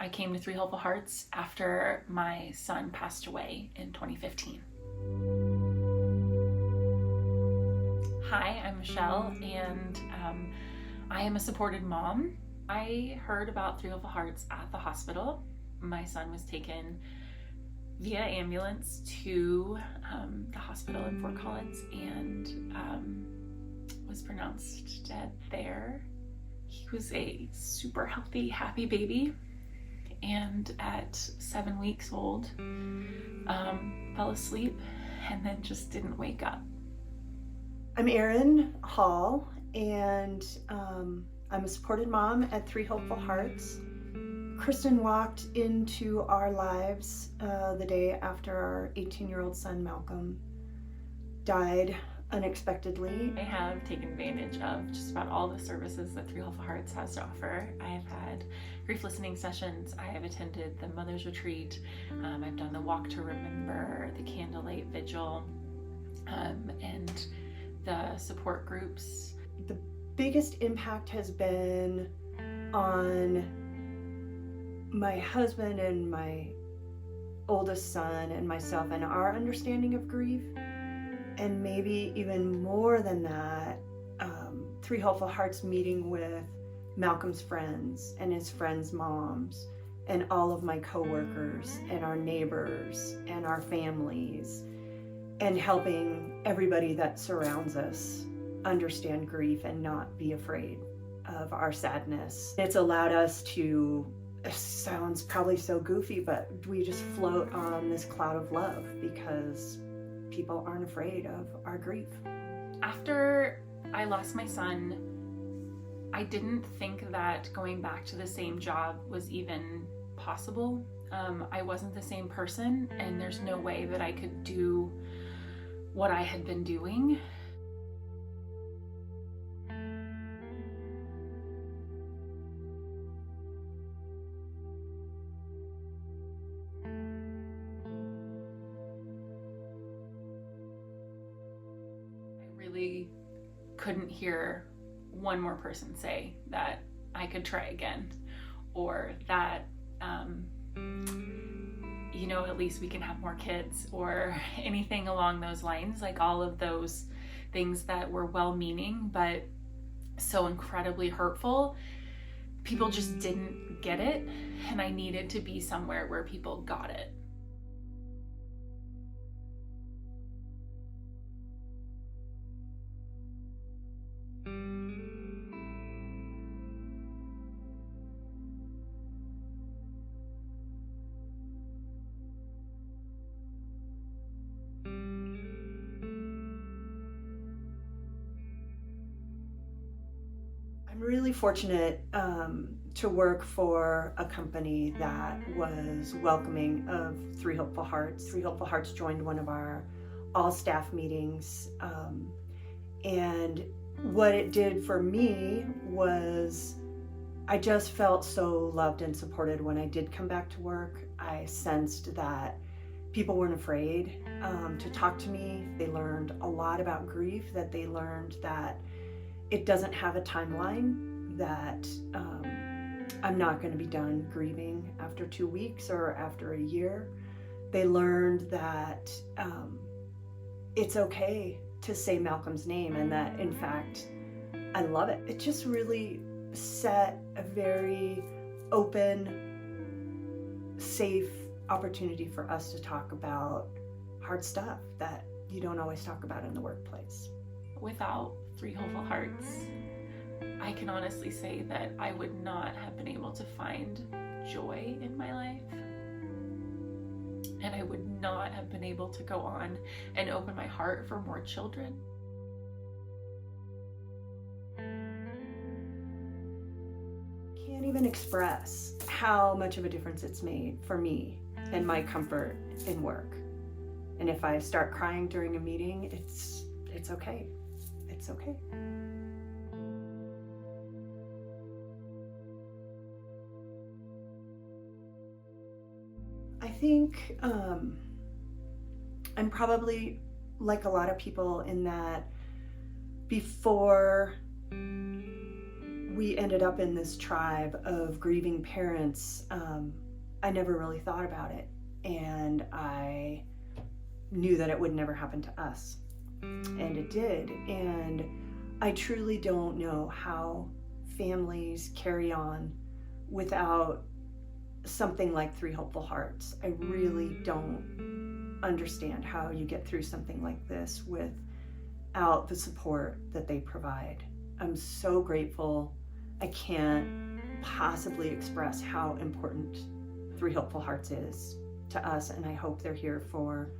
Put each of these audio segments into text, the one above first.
I came to 3 Hopeful Hearts after my son passed away in 2015. Hi, I'm Michelle, and I am a supported mom. I heard about 3 Hopeful Hearts at the hospital. My son was taken via ambulance to the hospital in Fort Collins and was pronounced dead there. He was a super healthy, happy baby, and at 7 weeks old fell asleep and then just didn't wake up. I'm Erin Hall, and I'm a supported mom at 3 Hopeful Hearts. Kristen walked into our lives the day after our 18-year-old son Malcolm died unexpectedly. I have taken advantage of just about all the services that 3 Hopeful Hearts has to offer. I have had grief listening sessions, I have attended the Mother's Retreat, I've done the Walk to Remember, the Candlelight Vigil, and the support groups. The biggest impact has been on my husband and my oldest son and myself and our understanding of grief. And maybe even more than that, 3 Hopeful Hearts meeting with Malcolm's friends and his friends' moms and all of my coworkers and our neighbors and our families, and helping everybody that surrounds us understand grief and not be afraid of our sadness. It's allowed us to, it sounds probably so goofy, but we just float on this cloud of love because people aren't afraid of our grief. After I lost my son, I didn't think that going back to the same job was even possible. I wasn't the same person, and there's no way that I could do what I had been doing. Really couldn't hear one more person say that I could try again, or that at least we can have more kids, or anything along those lines. Like all of those things that were well-meaning but so incredibly hurtful. People just didn't get it, and I needed to be somewhere where people got it. I'm really fortunate to work for a company that was welcoming of 3 Hopeful Hearts. 3 Hopeful Hearts joined one of our all-staff meetings, and what it did for me was I just felt so loved and supported when I did come back to work. I sensed that people weren't afraid to talk to me. They learned a lot about grief, that they learned that it doesn't have a timeline, that I'm not going to be done grieving after 2 weeks or after a year. They learned that it's okay to say Malcolm's name, and that in fact I love it. It just really set a very open, safe opportunity for us to talk about hard stuff that you don't always talk about in the workplace. Without 3 Hopeful Hearts, I can honestly say that I would not have been able to find joy in my life, and I would not have been able to go on and open my heart for more children. Can't even express how much of a difference it's made for me and my comfort in work. And if I start crying during a meeting, it's okay. It's okay. I think I'm probably like a lot of people in that before we ended up in this tribe of grieving parents, I never really thought about it. And I knew that it would never happen to us. And it did. And I truly don't know how families carry on without something like 3 Hopeful Hearts. I really don't understand how you get through something like this without the support that they provide. I'm so grateful. I can't possibly express how important 3 Hopeful Hearts is to us, and I hope they're here for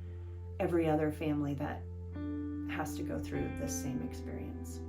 every other family that has to go through this same experience.